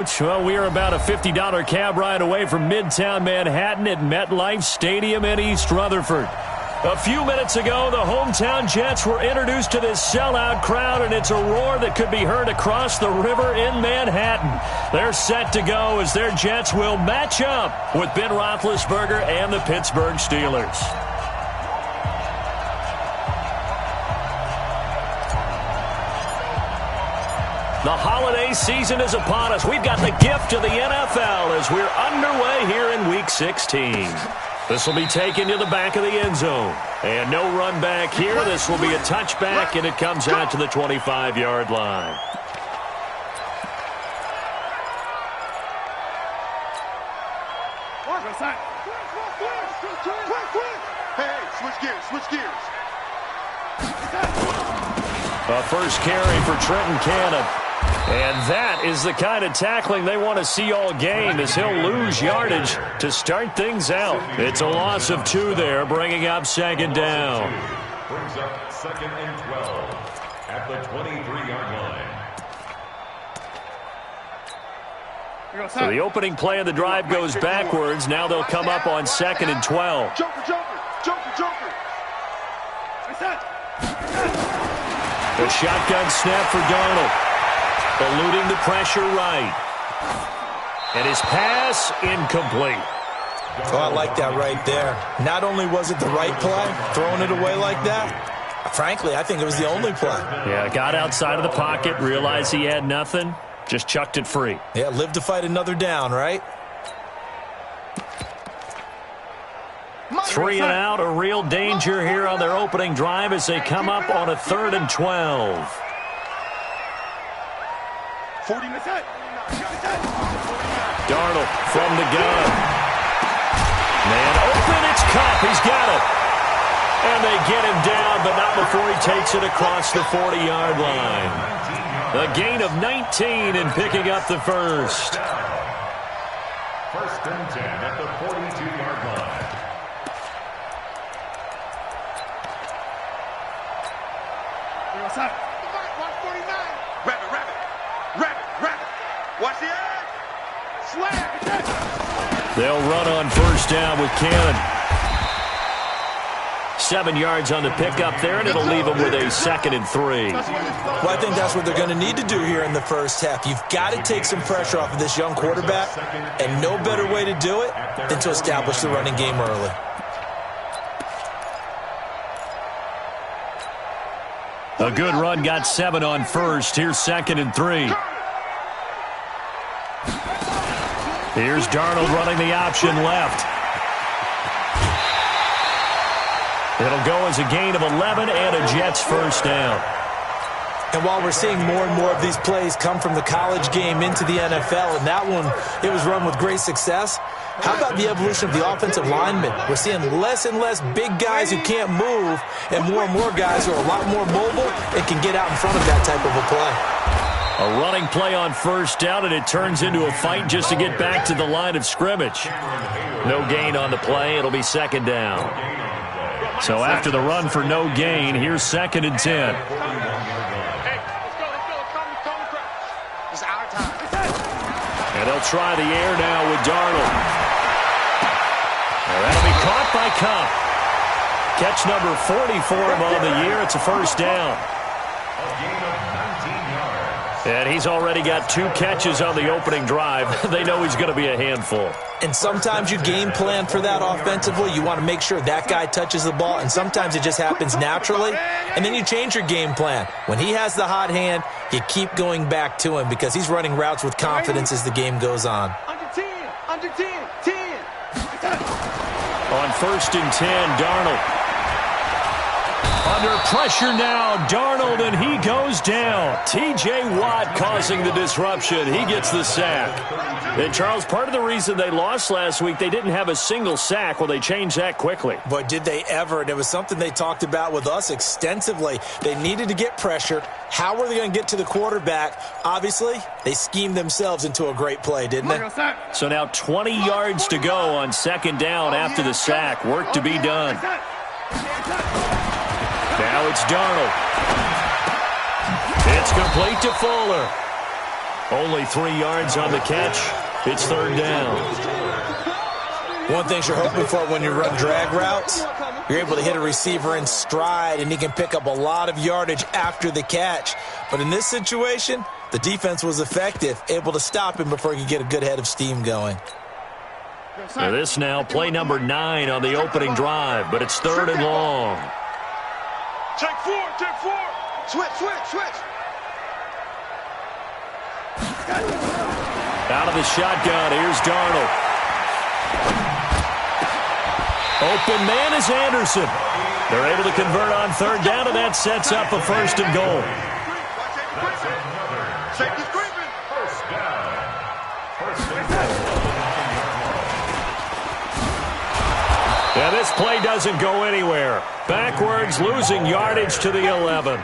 Well, we are about a $50 cab ride away from Midtown Manhattan at MetLife Stadium in East Rutherford. A few minutes ago, the hometown Jets were introduced to this sellout crowd, and it's a roar that could be heard across the river in Manhattan. They're set to go as their Jets will match up with Ben Roethlisberger and the Pittsburgh Steelers. The holiday season is upon us. We've got the gift of the NFL as we're underway here in Week 16. This will be taken to the back of the end zone. And no run back here. This will be a touchback, and it comes out to the 25-yard line. Hey, switch gears. A first carry for Trenton Cannon. And that is the kind of tackling they want to see all game as he'll lose yardage to start things out. It's a loss of 2 there, bringing up second down. Brings up second and 12 at the 23-yard line. So the opening play of the drive goes backwards. Now they'll come up on second and 12. Joker. The shotgun snap for Darnold. Eluding the pressure right. And his pass incomplete. Oh, I like that right there. Not only was it the right play, throwing it away like that, frankly, I think it was the only play. Yeah, got outside of the pocket, realized he had nothing, just chucked it free. Yeah, live to fight another down, right? 3 and out, a real danger here on their opening drive as they come up on a 3rd and 12. 40 minutes. Darnold from the gun. Man open, it's Cup. He's got it. And they get him down, but not before he takes it across the 40-yard line. A gain of 19 and picking up the first. First and 10 at the 42-yard line. Rabbit. Watch the eye. Slam. They'll run on first down with Cannon. 7 yards on the pickup there, and it'll leave them with a 2nd and 3. Well, I think that's what they're going to need to do here in the first half. You've got to take some pressure off of this young quarterback, and no better way to do it than to establish the running game early. A good run, got 7 on first. Here's 2nd and 3. Here's Darnold running the option left. It'll go as a gain of 11 and a Jets first down. And while we're seeing more and more of these plays come from the college game into the NFL, and that one, it was run with great success, how about the evolution of the offensive linemen? We're seeing less and less big guys who can't move and more guys who are a lot more mobile and can get out in front of that type of a play. A running play on first down, and it turns into a fight just to get back to the line of scrimmage. No gain on the play. It'll be 2nd down. So after the run for no gain, here's 2nd and 10. And they'll try the air now with Darnold. And that'll be caught by Cup. Catch number 40 for him on the year. It's a first down. And he's already got 2 catches on the opening drive. They know he's going to be a handful. And sometimes you game plan for that offensively. You want to make sure that guy touches the ball, and sometimes it just happens naturally. And then you change your game plan. When he has the hot hand, you keep going back to him because he's running routes with confidence as the game goes on. Under 10. On first and 10, Darnold. Under pressure now, Darnold, and he goes down. T.J. Watt causing the disruption. He gets the sack. And, Charles, part of the reason they lost last week, they didn't have a single sack. Well, they changed that quickly. But did they ever? And it was something they talked about with us extensively. They needed to get pressure. How were they going to get to the quarterback? Obviously, they schemed themselves into a great play, didn't they? So now 20 yards to go on 2nd down after the sack. Work to be done. Now it's Darnold. It's complete to Fuller. Only 3 yards on the catch. It's third down. One thing you're hoping for when you run drag routes, you're able to hit a receiver in stride, and he can pick up a lot of yardage after the catch. But in this situation, the defense was effective, able to stop him before he could get a good head of steam going. So this now play number 9 on the opening drive, but it's third and long. Take 4, take 4. Switch. Out of the shotgun, here's Darnold. Open man is Anderson. They're able to convert on third down, and that sets up a first and goal. Safety's creeping. First down. Yeah, this play doesn't go anywhere. Backwards, losing yardage to the 11.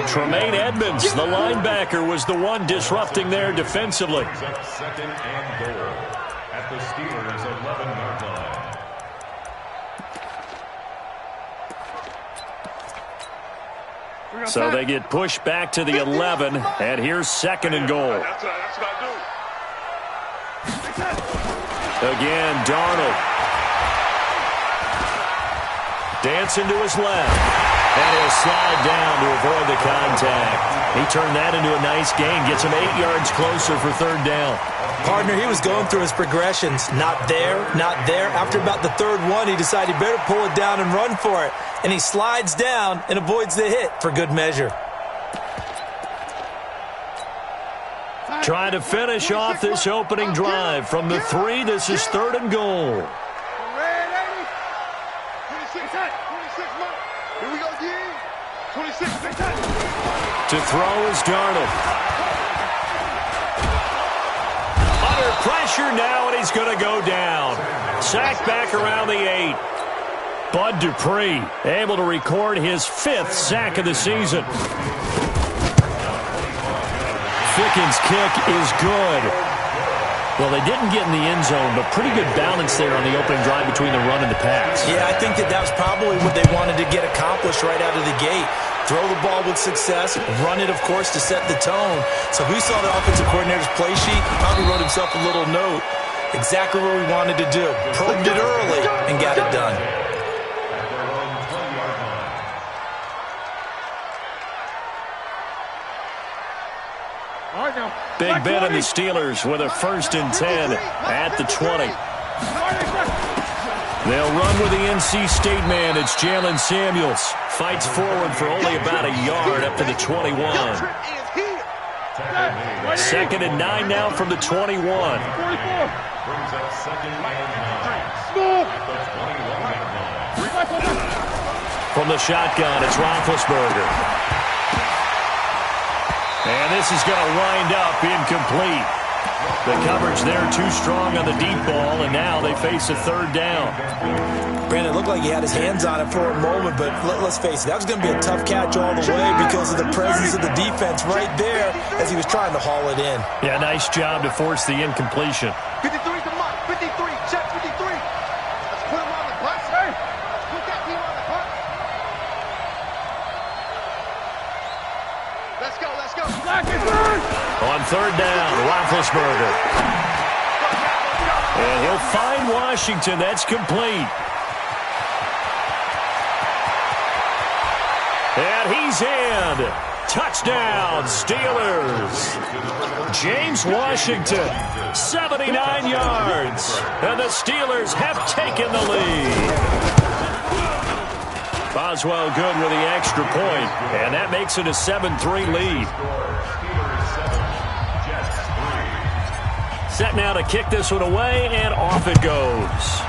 Tremaine Edmonds, the linebacker, was the one disrupting there defensively. Second and goal at the Steelers' 11-yard line. So they get pushed back to the 11, and here's second and goal. That's what I do. Again, Darnold. Dancing to his left. And he'll slide down to avoid the contact. He turned that into a nice gain. Gets him 8 yards closer for third down. Partner, he was going through his progressions. Not there, not there. After about the third one, he decided he better pull it down and run for it. And he slides down and avoids the hit for good measure. Trying to finish off this opening drive from the 3. This is third and goal. 26. To throw is Darnold. Under pressure now, and he's going to go down. Sacked back around the 8. Bud Dupree able to record his 5th sack of the season. Fickens' kick is good. Well, they didn't get in the end zone, but pretty good balance there on the opening drive between the run and the pass. Yeah, I think that was probably what they wanted to get accomplished right out of the gate. Throw the ball with success, run it, of course, to set the tone. So who saw the offensive coordinator's play sheet? Probably wrote himself a little note. Exactly what we wanted to do. Probed it early and got it done. Big Ben and the Steelers with a 1st and 10 at the 20. They'll run with the NC State man. It's Jalen Samuels. Fights forward for only about a yard up to the 21. 2nd and 9 now from the 21. Brings up second and 9 at the 21-yard line. From the shotgun, it's Roethlisberger. And this is going to wind up incomplete. The coverage there too strong on the deep ball, and now they face a third down. Brandon, it looked like he had his hands on it for a moment, but let's face it, that was going to be a tough catch all the way because of the presence of the defense right there as he was trying to haul it in. Yeah, nice job to force the incompletion. 53 to Mike. 53. Check 53. Let's put him on the bus. Hey, let's put that team on the bus. Let's go. On third down, Roethlisberger. And he'll find Washington. That's complete. And he's in. Touchdown, Steelers. James Washington, 79 yards. And the Steelers have taken the lead. Boswell good with the extra point, and that makes it a 7-3 lead. Set now to kick this one away, and off it goes.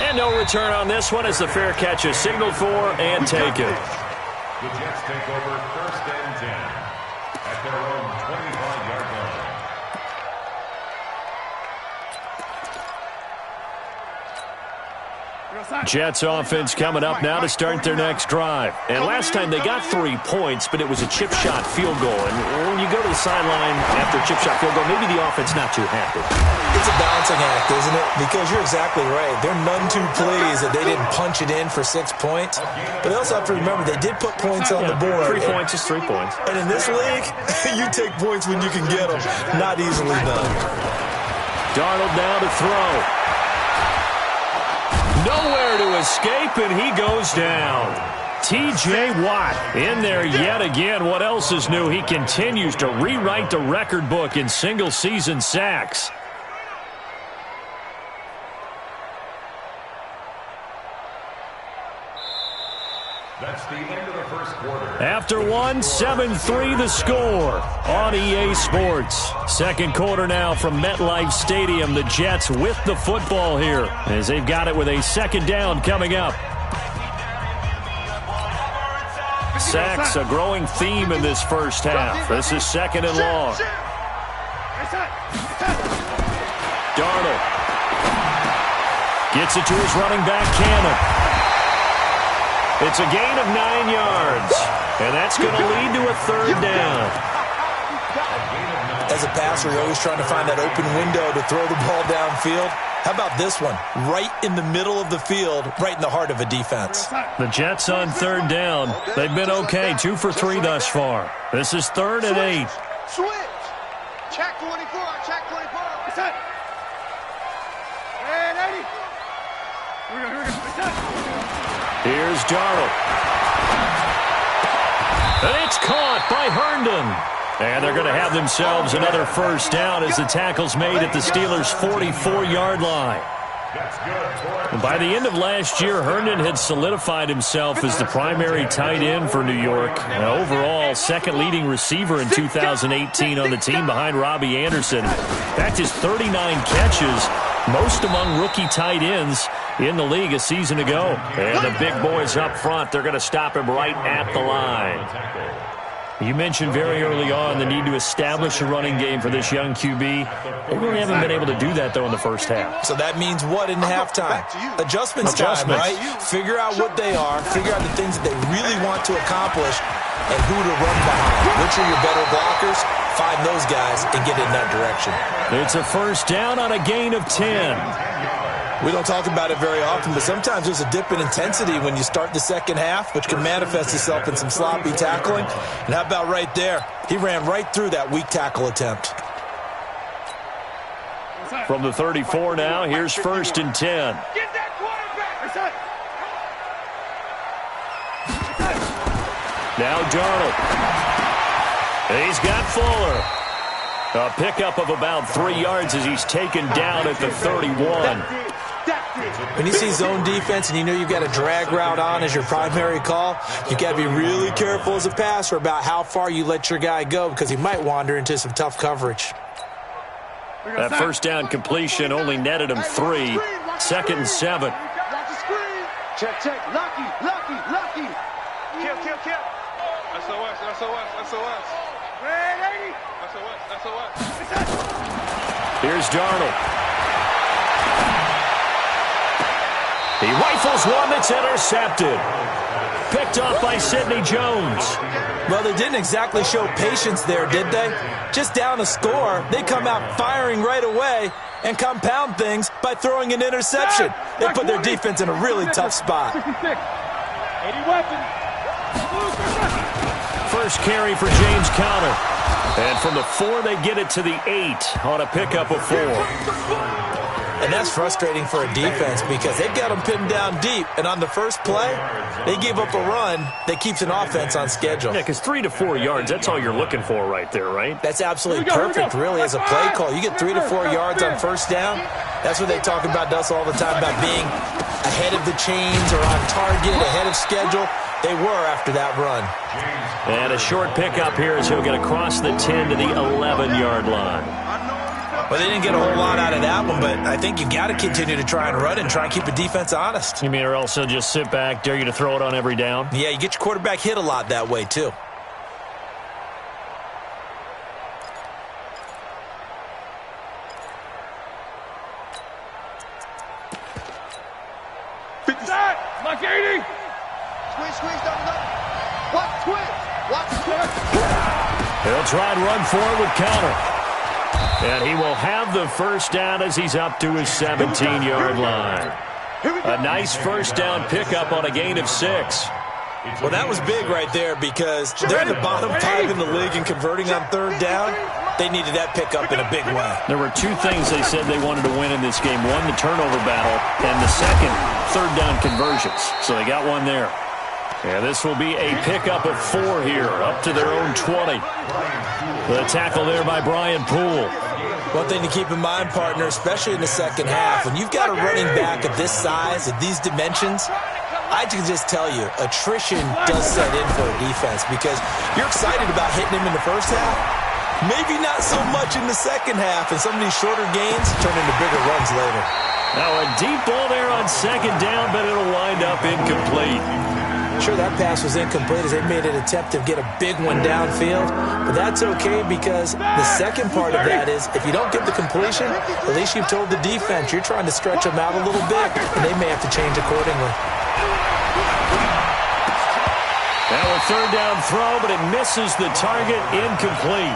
And no return on this one as the fair catch is signaled for and taken. The Jets take over 1st and 10 at their own 25-yard line. Jets offense coming up now to start their next drive. And last time they got 3 points, but it was a chip shot field goal. And when you go to the sideline after a chip shot field goal, maybe the offense not too happy. It's a balancing act, isn't it? Because you're exactly right. They're none too pleased that they didn't punch it in for 6 points. But they also have to remember they did put points on the board. 3 points is 3 points. And in this league, you take points when you can get them. Not easily done. Darnold now to throw. Nowhere to escape, and he goes down. T.J. Watt in there yet again. What else is new? He continues to rewrite the record book in single-season sacks. That's the end of the first quarter. After one, 7-3 the score on EA Sports. Second quarter now from MetLife Stadium. The Jets with the football here as they've got it with a second down coming up. Sacks, a growing theme in this first half. This is second and long. Darnold gets it to his running back, Cannon. It's a gain of 9 yards, and that's going to lead to a third down. As a passer, you're always trying to find that open window to throw the ball downfield. How about this one? Right in the middle of the field, right in the heart of a defense. The Jets on third down. They've been okay, 2 for 3 thus far. This is 3rd and 8. Switch. Check 24. Check 24. And 80. Here we go. Here's Darnold. And it's caught by Herndon. And they're going to have themselves another first down as the tackle's made at the Steelers' 44-yard line. By the end of last year, Herndon had solidified himself as the primary tight end for New York. Overall, second leading receiver in 2018 on the team behind Robbie Anderson. In fact, his 39 catches, most among rookie tight ends in the league a season ago. And the big boys up front, they're going to stop him right at the line. You mentioned very early on the need to establish a running game for this young QB. They really haven't been able to do that, though, in the first half. So that means what in halftime? Adjustments time, right? Figure out what they are, figure out the things that they really want to accomplish, and who to run behind. Which are your better blockers? Find those guys and get in that direction. It's a first down on a gain of 10. We don't talk about it very often, but sometimes there's a dip in intensity when you start the second half, which can manifest itself in some sloppy tackling. And how about right there? He ran right through that weak tackle attempt. From the 34 now, here's 1st and 10. Get that quarterback. Now Darnold. He's got Fuller. A pickup of about 3 yards as he's taken down at the 31. When you see zone defense and you know you've got a drag route on as your primary call, you've got to be really careful as a passer about how far you let your guy go because he might wander into some tough coverage. That first down completion only netted him 3. 2nd and 7. Check. Lucky. Kill. SOS. Red 80. SOS. Here's Darnold. He rifles one that's intercepted. Picked off by Sidney Jones. Well, they didn't exactly show patience there, did they? Just down a score, they come out firing right away and compound things by throwing an interception. They put their defense in a really tough spot. 80 weapons. First carry for James Conner. And from the 4, they get it to the 8 on a pickup of 4. And that's frustrating for a defense because they've got them pinned down deep. And on the first play, they give up a run that keeps an offense on schedule. Yeah, because 3 to 4 yards, that's all you're looking for right there, right? That's absolutely perfect, really, as a play call. You get 3 to 4 yards on first down. That's what they talk about us all the time, about being ahead of the chains or on target, ahead of schedule. They were after that run. And a short pickup here as he'll get across the 10 to the 11-yard line. Well, they didn't get a whole lot out of that one, but I think you've got to continue to try and run and try and keep the defense honest. You mean or else they'll just sit back, dare you to throw it on every down? Yeah, you get your quarterback hit a lot that way, too. Like 80. Squeeze, no. Watch twist. Watch twist. He'll try and run forward with counter. And he will have the first down as he's up to his 17-yard line. A nice first down pickup on a gain of 6. Well, that was big right there because they're in the bottom 5 in the league and converting on third down. They needed that pickup in a big way. There were two things they said they wanted to win in this game. One, the turnover battle, and the second, third down conversions. So they got one there. And this will be a pickup of 4 here, up to their own 20. The tackle there by Brian Poole. One thing to keep in mind, partner, especially in the second half, when you've got a running back of this size, of these dimensions, I can just tell you, attrition does set in for a defense because you're excited about hitting him in the first half. Maybe not so much in the second half, and some of these shorter gains turn into bigger runs later. Now a deep ball there on second down, but it'll wind up incomplete. Sure, that pass was incomplete as they made an attempt to get a big one downfield, but that's okay because the second part of that is if you don't get the completion, at least you've told the defense you're trying to stretch them out a little bit, and they may have to change accordingly. Now a third down throw, but it misses the target, incomplete.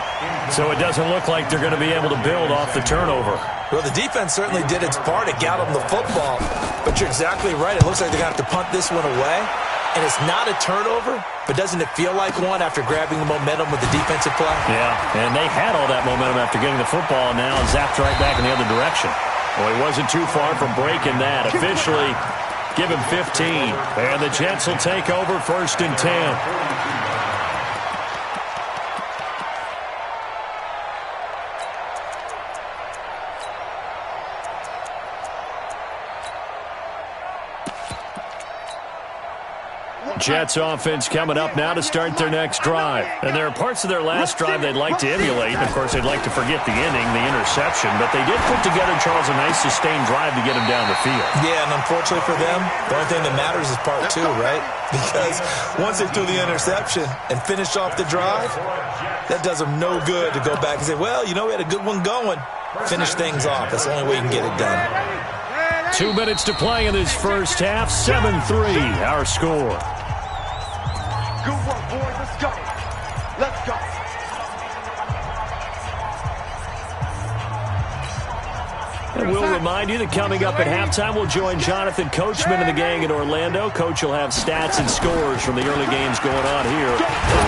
So it doesn't look like they're going to be able to build off the turnover. Well, the defense certainly did its part. It got them the football, but you're exactly right. It looks like they're going to have to punt this one away. And it's not a turnover, but doesn't it feel like one after grabbing the momentum with the defensive play? Yeah, and they had all that momentum after getting the football, and now zapped right back in the other direction. Well, he wasn't too far from breaking that. Officially, give him 15. And the Jets will take over 1st and 10. Jets offense coming up now to start their next drive. And there are parts of their last drive they'd like to emulate. Of course, they'd like to forget the ending, the interception. But they did put together, Charles, a nice sustained drive to get him down the field. Yeah, and unfortunately for them, the only thing that matters is part 2, right? Because once they threw the interception and finished off the drive, that does them no good to go back and say, well, you know, we had a good one going. Finish things off. That's the only way you can get it done. 2 minutes to play in this first half. 7-3, our score. Good work, boys. Let's go. Let's go. And we'll remind you that coming up at halftime, we'll join Jonathan Coachman and the gang in Orlando. Coach will have stats and scores from the early games going on here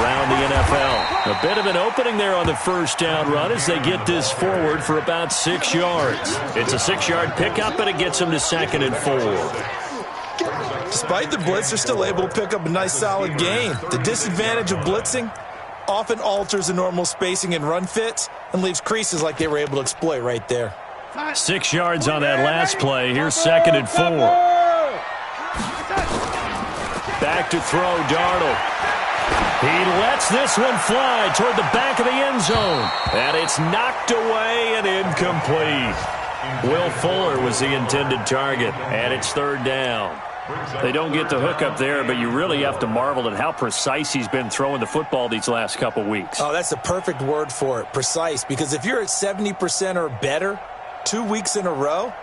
around the NFL. A bit of an opening there on the first down run as they get this forward for about 6 yards. It's a 6-yard pickup, and it gets them to 2nd and 4. Despite the blitz, they're still able to pick up a nice solid gain. The disadvantage of blitzing often alters the normal spacing and run fits and leaves creases like they were able to exploit right there. 6 yards on that last play. Here's 2nd and 4. Back to throw, Darnold. He lets this one fly toward the back of the end zone. And it's knocked away and incomplete. Will Fuller was the intended target, and it's 3rd down. They don't get the hook up there, but you really have to marvel at how precise he's been throwing the football these last couple weeks. Oh, that's the perfect word for it, precise, because if you're at 70% or better 2 weeks in a row,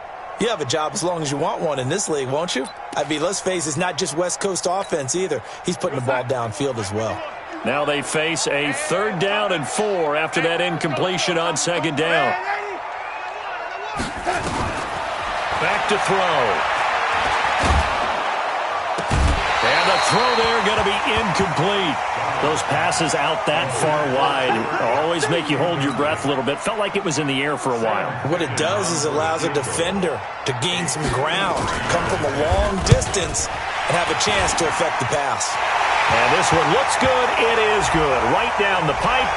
you have a job as long as you want one in this league, won't you? I mean, let's face it, it's not just West Coast offense either. He's putting the ball downfield as well. Now they face a 3rd down and 4 after that incompletion on 2nd down. Back to throw. And the throw there going to be incomplete. Those passes out that far wide always make you hold your breath a little bit. Felt like it was in the air for a while. What it does is it allows a defender to gain some ground, come from a long distance, and have a chance to affect the pass. And this one looks good. It is good. Right down the pipe.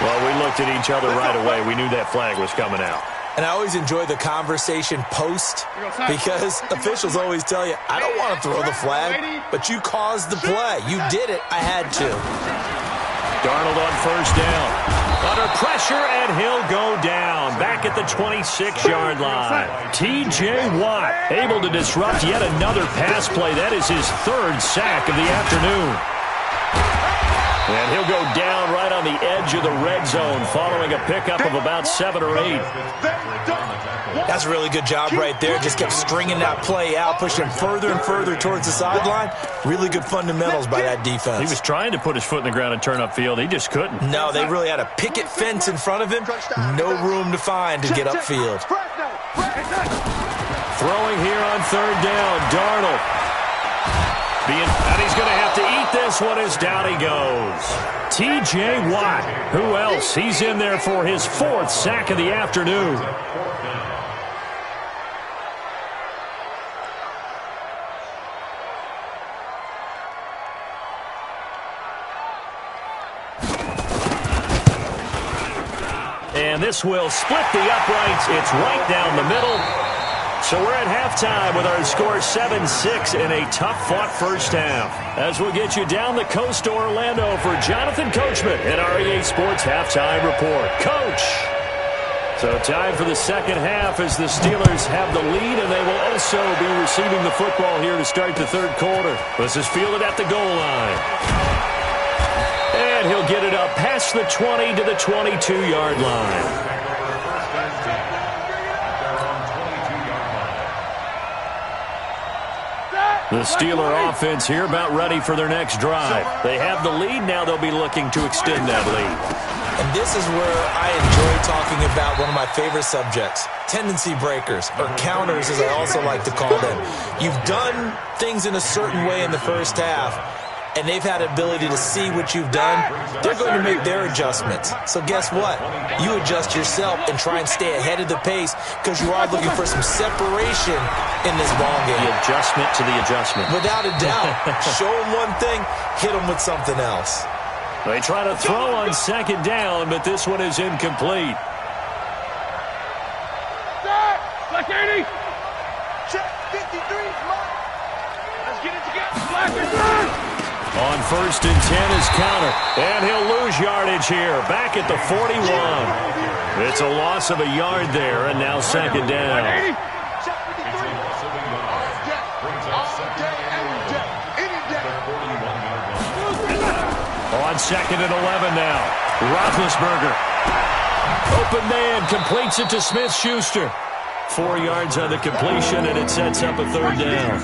Well, we looked at each other right away. We knew that flag was coming out. And I always enjoy the conversation post because officials always tell you, I don't want to throw the flag, but you caused the play. You did it. I had to. Darnold on 1st down. Under pressure, and he'll go down. Back at the 26-yard line. T.J. Watt able to disrupt yet another pass play. That is his 3rd sack of the afternoon. And he'll go down right on the edge of the red zone following a pickup of about 7 or 8. That's a really good job right there. Just kept stringing that play out, pushing him further and further towards the sideline. Really good fundamentals by that defense. He was trying to put his foot in the ground and turn upfield. He just couldn't. No, they really had a picket fence in front of him. No room to find to get upfield. Throwing here on 3rd down, Darnold. And he's going to have to eat this one as down he goes. T.J. Watt. Who else? He's in there for his 4th sack of the afternoon. And this will split the uprights. It's right down the middle. So we're at halftime with our score 7-6 in a tough-fought first half. As we'll get you down the coast to Orlando for Jonathan Coachman at our EA Sports Halftime Report. Coach! So time for the second half as the Steelers have the lead, and they will also be receiving the football here to start the 3rd quarter. This is fielded at the goal line. And he'll get it up past the 20 to the 22-yard line. The Steeler offense here about ready for their next drive. They have the lead. Now they'll be looking to extend that lead. And this is where I enjoy talking about one of my favorite subjects, tendency breakers, or counters as I also like to call them. You've done things in a certain way in the first half, and they've had ability to see what you've done. They're going to make their adjustments. So guess what? You adjust yourself and try and stay ahead of the pace because you are looking for some separation in this ball game. The adjustment to the adjustment. Without a doubt. Show them one thing, hit them with something else. They try to throw on 2nd down, but this one is incomplete. Black 80. Check 53. Let's get it together. Black and third. On 1st and 10 is counter. And he'll lose yardage here. Back at the 41. It's a loss of a yard there, and now 2nd down. On 2nd and 11 now. Roethlisberger. Open man completes it to Smith-Schuster. 4 yards on the completion, and it sets up a 3rd down.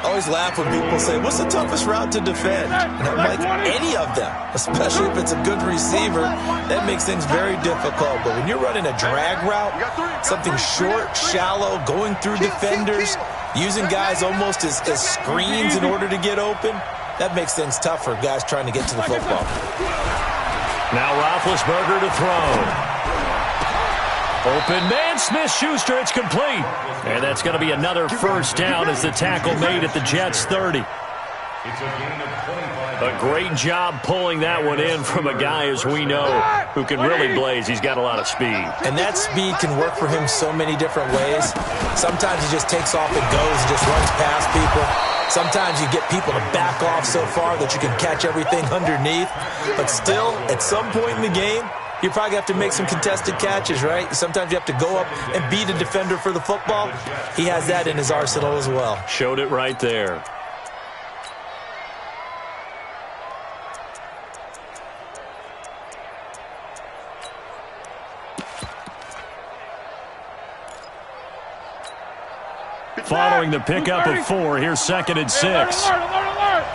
I always laugh when people say, what's the toughest route to defend? And I'm like, any of them, especially if it's a good receiver. That makes things very difficult. But when you're running a drag route, something short, shallow, going through defenders, using guys almost as screens in order to get open, that makes things tough for guys trying to get to the football. Now Roethlisberger to throw. Open man, Smith-Schuster, it's complete. And that's going to be another 1st down as the tackle made at the Jets' 30. A great job pulling that one in from a guy, as we know, who can really blaze. He's got a lot of speed. And that speed can work for him so many different ways. Sometimes he just takes off and goes and just runs past people. Sometimes you get people to back off so far that you can catch everything underneath. But still, at some point in the game, you probably have to make some contested catches, right? Sometimes you have to go up and beat a defender for the football. He has that in his arsenal as well. Showed it right there. Following the pickup of 4, here's 2nd and 6. Alert.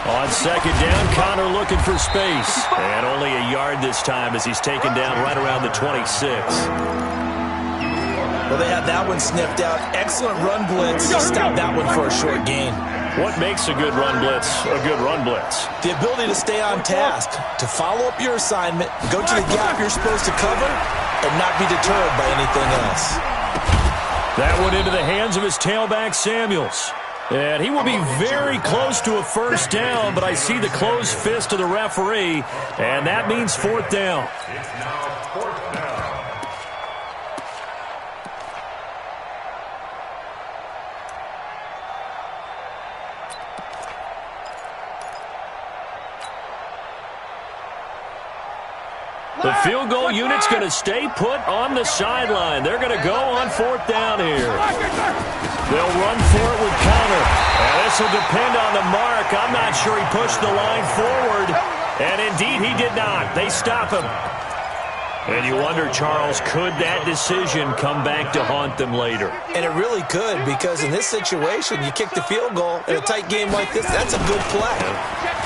On 2nd down, Connor looking for space. And only a yard this time as he's taken down right around the 26. Well, they had that one sniffed out. Excellent run blitz. Stopped that one for a short gain. What makes a good run blitz a good run blitz? The ability to stay on task, to follow up your assignment, go to the gap you're supposed to cover, and not be deterred by anything else. That one into the hands of his tailback, Samuels. And he will be very close to a 1st down, but I see the closed fist of the referee, and that means 4th down. It's now 4th down. The field goal unit's going to stay put on the sideline. They're going to go on 4th down here. They'll run for it with Connor. And this will depend on the mark. I'm not sure he pushed the line forward. And indeed, he did not. They stop him. And you wonder, Charles, could that decision come back to haunt them later? And it really could, because in this situation, you kick the field goal in a tight game like this, that's a good play.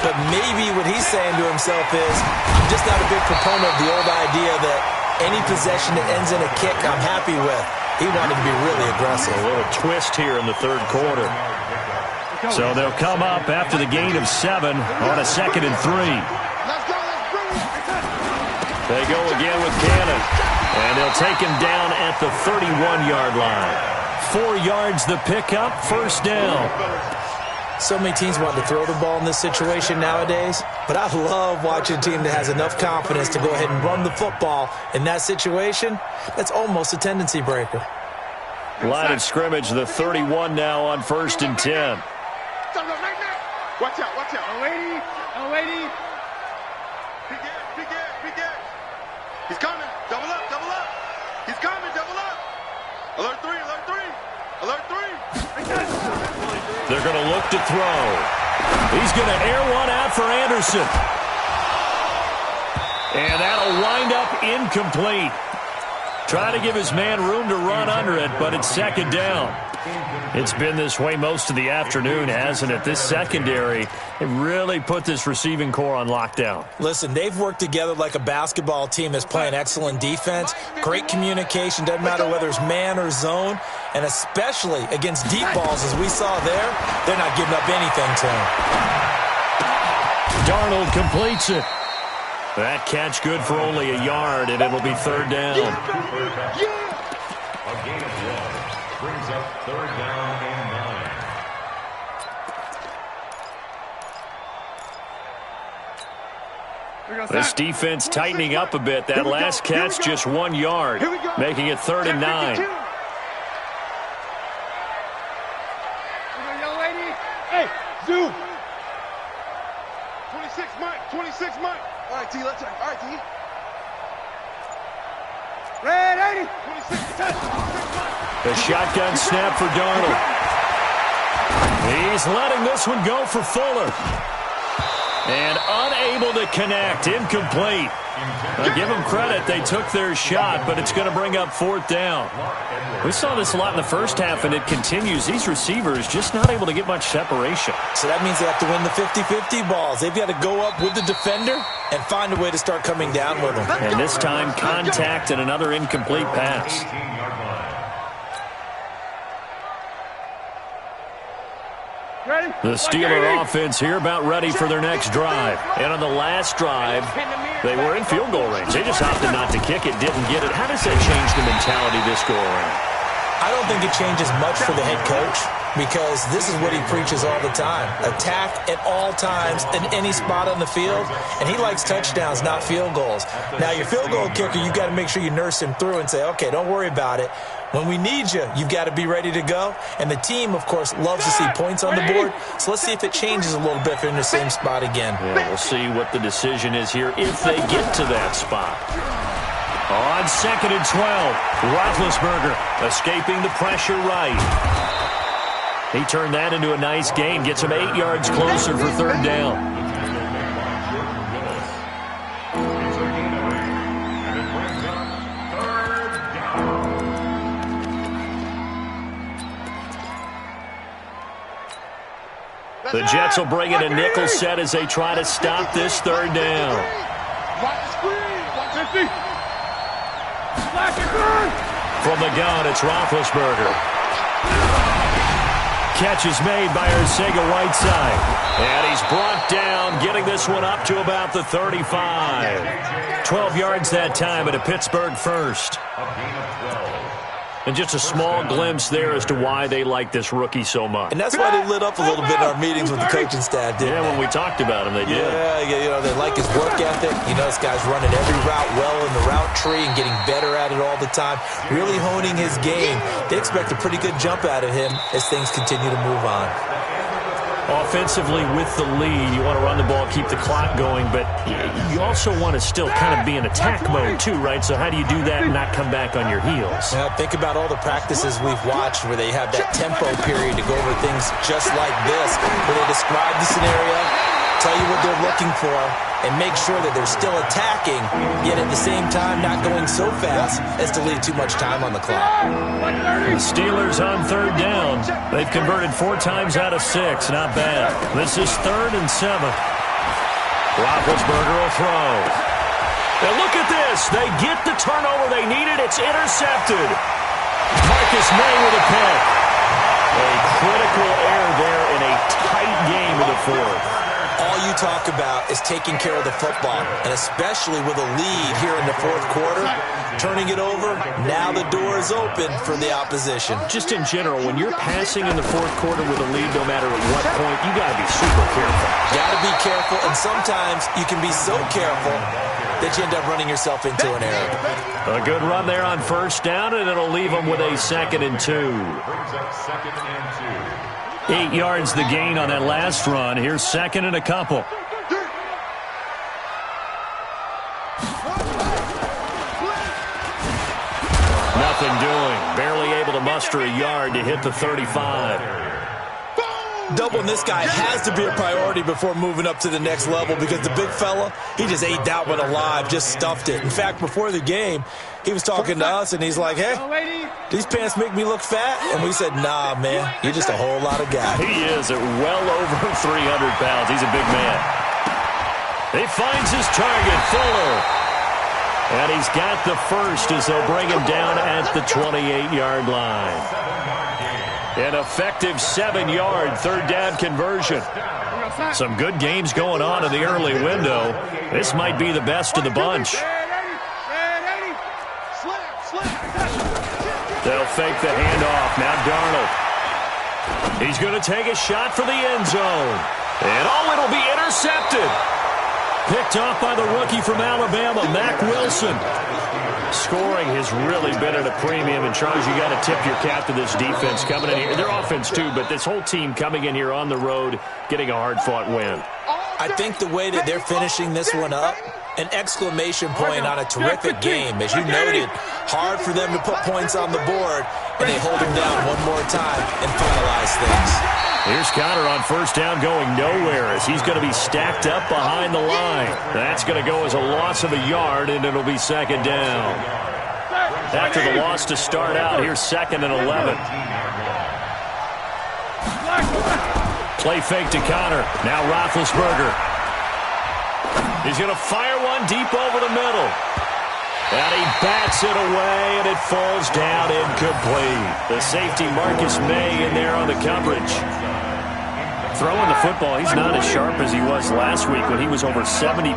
But maybe what he's saying to himself is, I'm just not a big proponent of the old idea that any possession that ends in a kick I'm happy with. He wanted to be really aggressive. A little twist here in the 3rd quarter. So they'll come up after the gain of 7 on a 2nd and 3. They go again with Cannon, and they'll take him down at the 31-yard line. 4 yards the pickup, 1st down. So many teams want to throw the ball in this situation nowadays, but I love watching a team that has enough confidence to go ahead and run the football. In that situation, that's almost a tendency breaker. Line of scrimmage, the 31 now on 1st and 10. Watch out, watch out. A lady. Big Ed. He's coming. Double up. He's coming. Double up. Alert 3. They're going to look to throw. He's going to air one out for Anderson. And that'll wind up incomplete. Trying to give his man room to run under it, but it's 2nd down. It's been this way most of the afternoon, hasn't it? This secondary, they really put this receiving core on lockdown. Listen, they've worked together like a basketball team that's playing excellent defense. Great communication, doesn't matter whether it's man or zone. And especially against deep balls, as we saw there, they're not giving up anything to him. Darnold completes it. That catch good for only a yard, and it'll be 3rd down. A gain of 1 brings up 3rd down and 9. This defense tightening up a bit. That last catch just 1 yard, making it 3rd and 9. Hey, zoom. 26 Mike. All right, T, let's check. All right, T. Red 80. 26 Mike. The shotgun snap for Darnold. He's letting this one go for Fuller. And unable to connect. Incomplete. Now, give them credit. They took their shot, but it's going to bring up 4th down. We saw this a lot in the first half, and it continues. These receivers just not able to get much separation. So that means they have to win the 50-50 balls. They've got to go up with the defender and find a way to start coming down with them. And this time, contact and another incomplete pass. The Steeler offense here about ready for their next drive. And on the last drive, they were in field goal range. They just opted not to kick it, didn't get it. How does that change the mentality this go around? I don't think it changes much for the head coach, because this is what he preaches all the time. Attack at all times in any spot on the field, and he likes touchdowns, not field goals. Now, your field goal kicker, you've got to make sure you nurse him through and say, okay, don't worry about it. When we need you, you've got to be ready to go. And the team, of course, loves to see points on the board. So let's see if it changes a little bit if they're in the same spot again. Yeah, we'll see what the decision is here if they get to that spot. On 2nd and 12, Roethlisberger escaping the pressure right. He turned that into a nice gain, gets him 8 yards closer for 3rd down. The Jets will bring in a nickel set as they try to stop this 3rd down. From the gun, it's Roethlisberger. Catch is made by Arcega-Whiteside. And he's brought down, getting this one up to about the 35. 12 yards that time, and a Pittsburgh first. And just a small glimpse there as to why they like this rookie so much. And that's why they lit up a little bit in our meetings with the coaching staff, didn't they? Yeah, when we talked about him, they did. Yeah, they like his work ethic. You know, this guy's running every route well in the route tree and getting better at it all the time, really honing his game. They expect a pretty good jump out of him as things continue to move on. offensively with the lead. You want to run the ball, keep the clock going, but you also want to still kind of be in attack mode too, right? So how do you do that and not come back on your heels? Now, think about all the practices we've watched where they have that tempo period to go over things just like this, where they describe the scenario, tell you what they're looking for, and make sure that they're still attacking, yet at the same time not going so fast as to leave too much time on the clock. The Steelers on third down. They've converted 4 times out of 6. Not bad. This is 3rd and 7. Roethlisberger will throw. Now look at this. They get the turnover they needed. It's intercepted. Marcus May with a pick. A critical error there in a tight game of the 4th. All you talk about is taking care of the football, and especially with a lead here in the 4th quarter, turning it over, now the door is open for the opposition. Just in general, when you're passing in the 4th quarter with a lead, no matter at what point, you got to be super careful. Got to be careful, and sometimes you can be so careful that you end up running yourself into an error. A good run there on 1st down, and it'll leave them with a 2nd and 2. Brings up 2nd and 2. 8 yards the gain on that last run. Here's 2nd and a couple. Nothing doing. Barely able to muster a yard to hit the 35. Doubling this guy has to be a priority before moving up to the next level because the big fella, he just ate that one alive, just stuffed it. In fact, before the game, he was talking to us, and he's like, hey, these pants make me look fat? And we said, nah, man, you're just a whole lot of guy. He is at well over 300 pounds. He's a big man. He finds his target, Fuller. And he's got the first as they'll bring him down at the 28-yard line. An effective 7-yard 3rd down conversion. Some good games going on in the early window. This might be the best of the bunch. They'll fake the handoff. Now Darnold. He's going to take a shot for the end zone. And it'll be intercepted. Picked off by the rookie from Alabama, Mack Wilson. Scoring has really been at a premium, and Charles, you got to tip your cap to this defense coming in here. Their offense, too, but this whole team coming in here on the road, getting a hard-fought win. I think the way that they're finishing this one up, an exclamation point on a terrific game. As you noted, hard for them to put points on the board, and they hold them down one more time and finalize things. Here's Connor on 1st down going nowhere as he's going to be stacked up behind the line. That's going to go as a loss of a yard, and it'll be 2nd down. After the loss to start out, here's 2nd and 11. Play fake to Connor. Now Roethlisberger. He's going to fire one deep over the middle. And he bats it away, and it falls down incomplete. The safety, Marcus May, in there on the coverage. Throwing the football, he's not as sharp as he was last week when he was over 70%.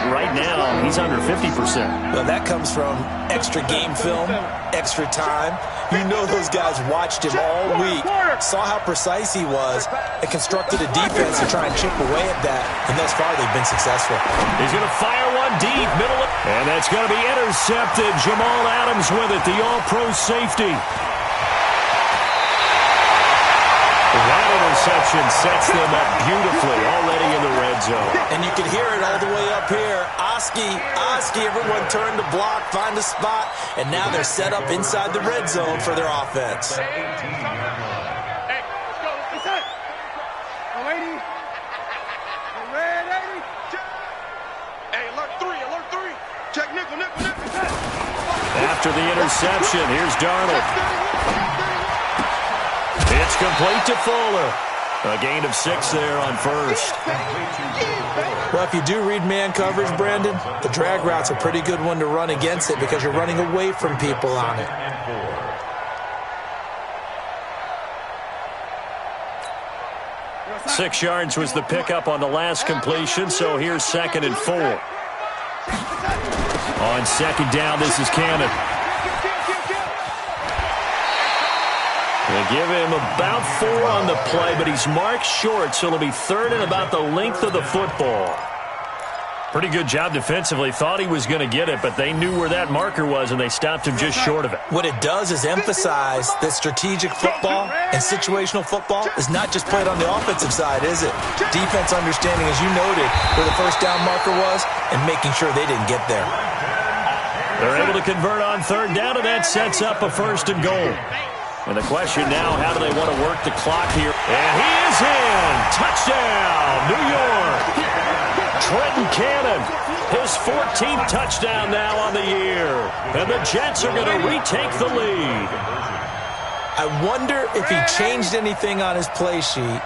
Right now, he's under 50%. Well, that comes from extra game film, extra time. You know those guys watched him all week, saw how precise he was, and constructed a defense to try and chip away at that. And thus far, they've been successful. He's going to fire one deep, middle, and that's going to be intercepted. Jamal Adams with it, the all-pro safety. That interception sets them up beautifully already in the red zone. And you can hear it all the way up here. Oski, everyone turned to block, find a spot, and now they're set up inside the red zone for their offense. Hey, let's go. What's that? Lady. Hey, alert 3. Check nickel. After the interception, here's Darnold. It's complete to Fuller. A gain of 6 there on 1st. Well, if you do read man coverage, Brandon, the drag route's a pretty good one to run against it because you're running away from people on it. Six yards was the pickup on the last completion, so here's 2nd and 4. On 2nd down, this is Cannon. They give him about 4 on the play, but he's marked short, so it'll be 3rd and about the length of the football. Pretty good job defensively. Thought he was going to get it, but they knew where that marker was, and they stopped him just short of it. What it does is emphasize that strategic football and situational football is not just played on the offensive side, is it? Defense understanding, as you noted, where the first down marker was and making sure they didn't get there. They're able to convert on third down, and that sets up a 1st and goal. And the question now, how do they want to work the clock here? And he is in! Touchdown, New York! Trenton Cannon, his 14th touchdown now on the year. And the Jets are going to retake the lead. I wonder if he changed anything on his play sheet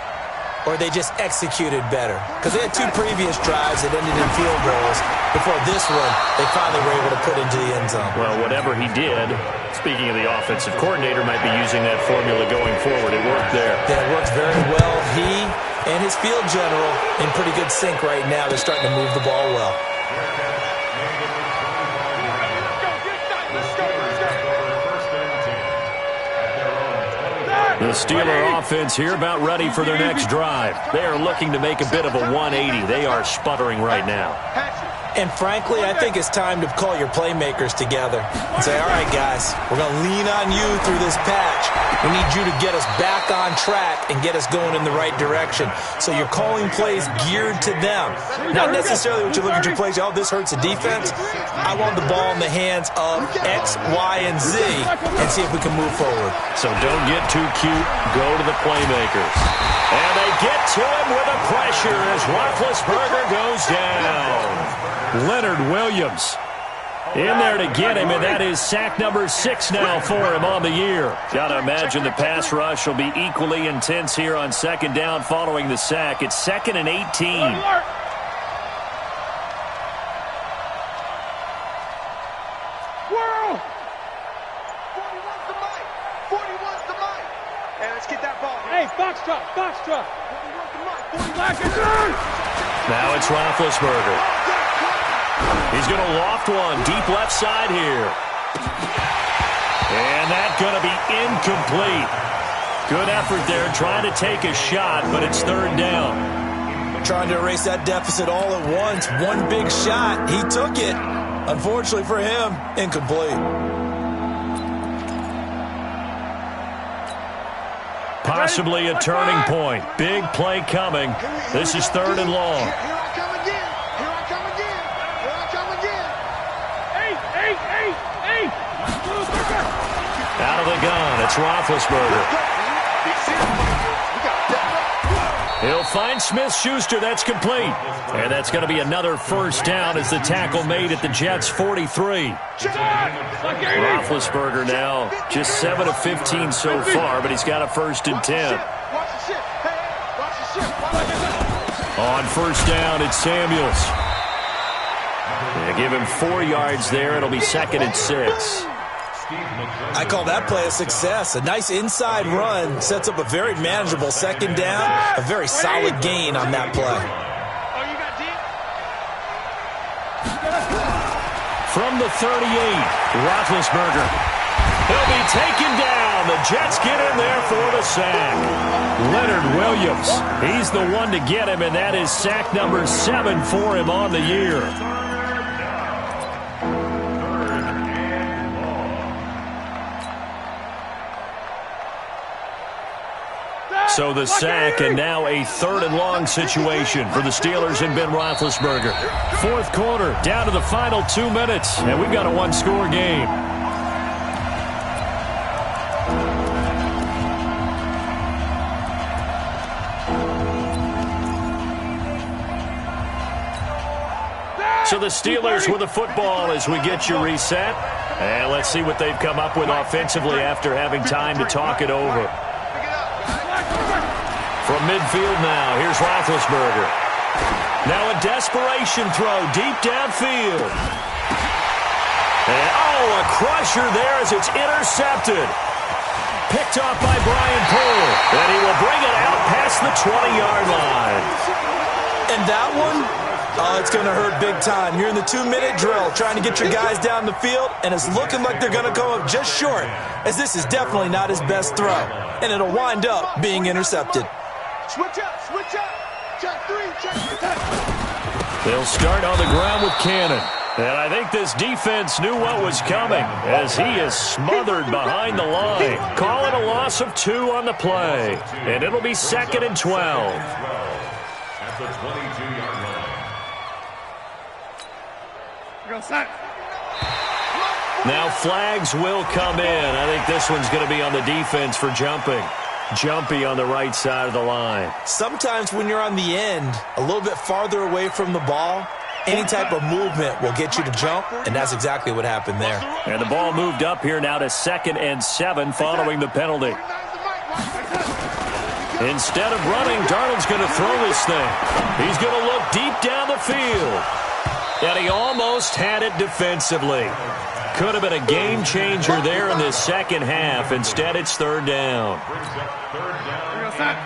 or they just executed better. Because they had 2 previous drives that ended in field goals. Before this one, they finally were able to put into the end zone. Well, whatever he did, speaking of the offensive coordinator, might be using that formula going forward. It worked there. Yeah, it worked very well. He and his field general in pretty good sync right now. They're starting to move the ball well. The Steeler offense here about ready for their next drive. They are looking to make a bit of a 180. They are sputtering right now. And frankly, I think it's time to call your playmakers together and say, all right, guys, we're going to lean on you through this patch. We need you to get us back on track and get us going in the right direction. So you're calling plays geared to them. Not necessarily what you look at your plays, oh, this hurts the defense. I want the ball in the hands of X, Y, and Z and see if we can move forward. So don't get too cute. Go to the playmakers. And they get to him with a pressure as Roethlisberger goes down. Leonard Williams in there to get him, and that is sack number 6 now for him on the year. Got to imagine the pass rush will be equally intense here on 2nd down following the sack. It's 2nd and 18. Now it's Roethlisberger. He's going to loft one deep left side here. And that's going to be incomplete. Good effort there trying to take a shot, but it's 3rd down. Trying to erase that deficit all at once. One big shot. He took it. Unfortunately for him, incomplete. Possibly a turning point. Big play coming. This is 3rd and long. Out of the gun, it's Roethlisberger. He'll find Smith-Schuster. That's complete. And that's going to be another 1st down as the tackle made at the Jets' 43. Roethlisberger now just 7 of 15 so far, but he's got a 1st and 10. On 1st down, it's Samuels. They give him 4 yards there. It'll be 2nd and 6. I call that play a success. A nice inside run sets up a very manageable 2nd down. A very solid gain on that play. From the 38, Roethlisberger. He'll be taken down. The Jets get in there for the sack. Leonard Williams. He's the one to get him, and that is sack number 7 for him on the year. So the sack, and now a 3rd and long situation for the Steelers and Ben Roethlisberger. 4th quarter, down to the final 2 minutes, and we've got a 1-score game. So the Steelers with the football as we get you reset. And let's see what they've come up with offensively after having time to talk it over. From midfield now, here's Roethlisberger. Now a desperation throw deep downfield. And, a crusher there as it's intercepted. Picked off by Brian Poole. And he will bring it out past the 20-yard line. And that one, it's going to hurt big time. You're in the 2-minute drill trying to get your guys down the field, and it's looking like they're going to come up just short, as this is definitely not his best throw. And it'll wind up being intercepted. Switch up, switch up. Check 3, check 3. They'll start on the ground with Cannon. And I think this defense knew what was coming as he is smothered behind the line. Calling a loss of 2 on the play. And it'll be 2nd and 12. At the 22-yard line. Now flags will come in. I think this one's going to be on the defense for jumping. Jumpy on the right side of the line. Sometimes when you're on the end, a little bit farther away from the ball, any type of movement will get you to jump, and that's exactly what happened there. And the ball moved up here now to 2nd and 7 following the penalty. Instead of running, Darnold's going to throw this thing. He's going to look deep down the field. And he almost had it defensively. Could have been a game changer there in this second half. Instead, it's 3rd down.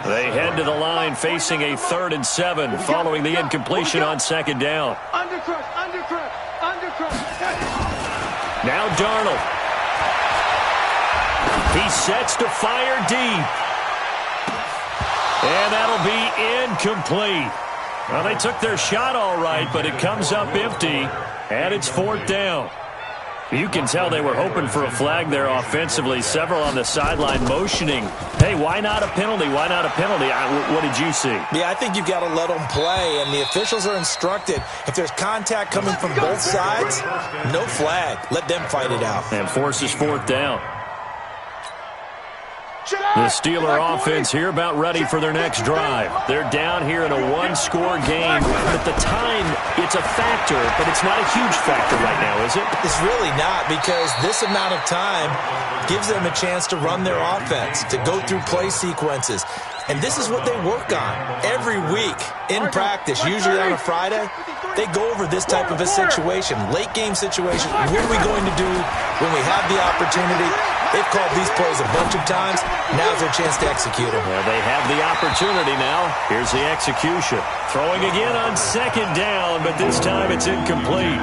They head to the line facing a 3rd and 7 following the incompletion on 2nd down. Now Darnold. He sets to fire deep. And that'll be incomplete. Well, they took their shot all right, but it comes up empty, and it's 4th down. You can tell they were hoping for a flag there offensively. Several on the sideline motioning, hey, why not a penalty? Why not a penalty? What did you see? Yeah, I think you've got to let them play, and the officials are instructed. If there's contact coming from both sides, no flag. Let them fight it out. And forces 4th down. The Steeler offense here about ready for their next drive. They're down here in a 1-score game. At the time, it's a factor, but it's not a huge factor right now, is it? It's really not, because this amount of time gives them a chance to run their offense, to go through play sequences. And this is what they work on every week in practice, usually on a Friday. They go over this type of a situation, late game situation. What are we going to do when we have the opportunity? They've called these plays a bunch of times. Now's their chance to execute them. Well, they have the opportunity now. Here's the execution. Throwing again on 2nd down, but this time it's incomplete.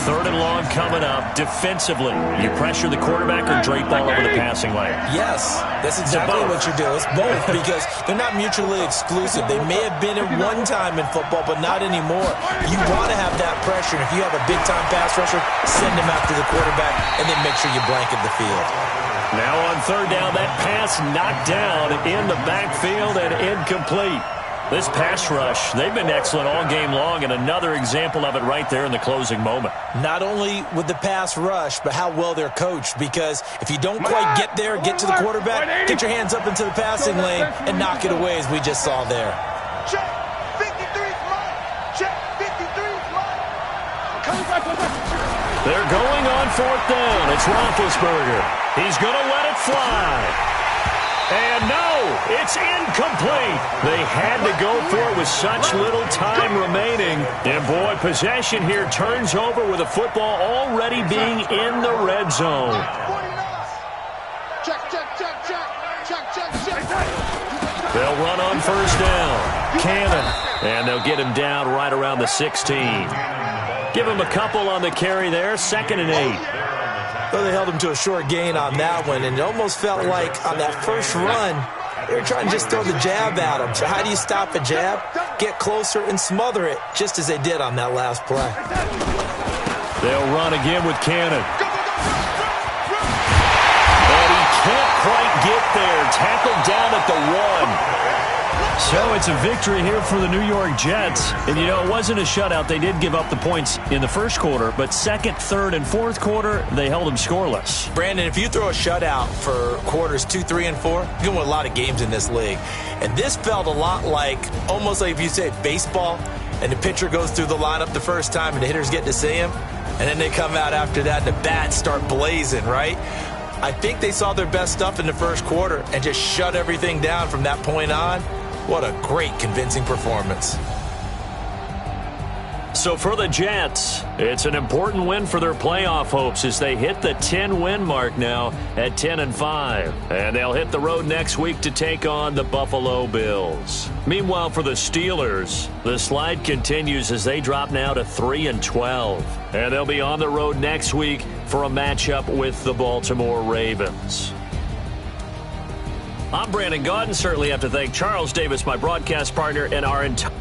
3rd and long coming up. Defensively, you pressure the quarterback or drape all over the passing lane? Yes, that's exactly what you do. It's both, because they're not mutually exclusive. They may have been at one time in football, but not anymore. You want to have that pressure. And if you have a big-time pass rusher, send him after the quarterback, and then make sure you blanket the field. Now on 3rd down, that pass knocked down in the backfield and incomplete. This pass rush, they've been excellent all game long, and another example of it right there in the closing moment. Not only with the pass rush, but how well they're coached, because if you don't quite get there, get to the quarterback, get your hands up into the passing lane and knock it away, as we just saw there. Check. 53's mine. Check. 53's mine. They're going on 4th down. It's Roethlisberger. He's going to let it fly. And no, it's incomplete. They had to go for it with such little time remaining. And boy, possession here turns over with the football already being in the red zone. They'll run on 1st down. Cannon. And they'll get him down right around the 16. Give him a couple on the carry there. 2nd and 8. Well, they held him to a short gain on that one, and it almost felt like on that first run, they were trying to just throw the jab at him. So how do you stop a jab? Get closer and smother it, just as they did on that last play. They'll run again with Cannon. And he can't quite get there. Tackled down at the 1. So it's a victory here for the New York Jets. And, you know, it wasn't a shutout. They did give up the points in the first quarter, but 2nd, 3rd, and 4th quarter, they held them scoreless. Brandon, if you throw a shutout for quarters 2, 3, and 4, you can win a lot of games in this league. And this felt a lot like, almost like if you say baseball, and the pitcher goes through the lineup the first time and the hitters get to see him, and then they come out after that and the bats start blazing, right? I think they saw their best stuff in the first quarter and just shut everything down from that point on. What a great, convincing performance. So for the Jets, it's an important win for their playoff hopes as they hit the 10-win mark now at 10-5. And they'll hit the road next week to take on the Buffalo Bills. Meanwhile, for the Steelers, the slide continues as they drop now to 3-12. And they'll be on the road next week for a matchup with the Baltimore Ravens. I'm Brandon Gaudin. Certainly have to thank Charles Davis, my broadcast partner, and our entire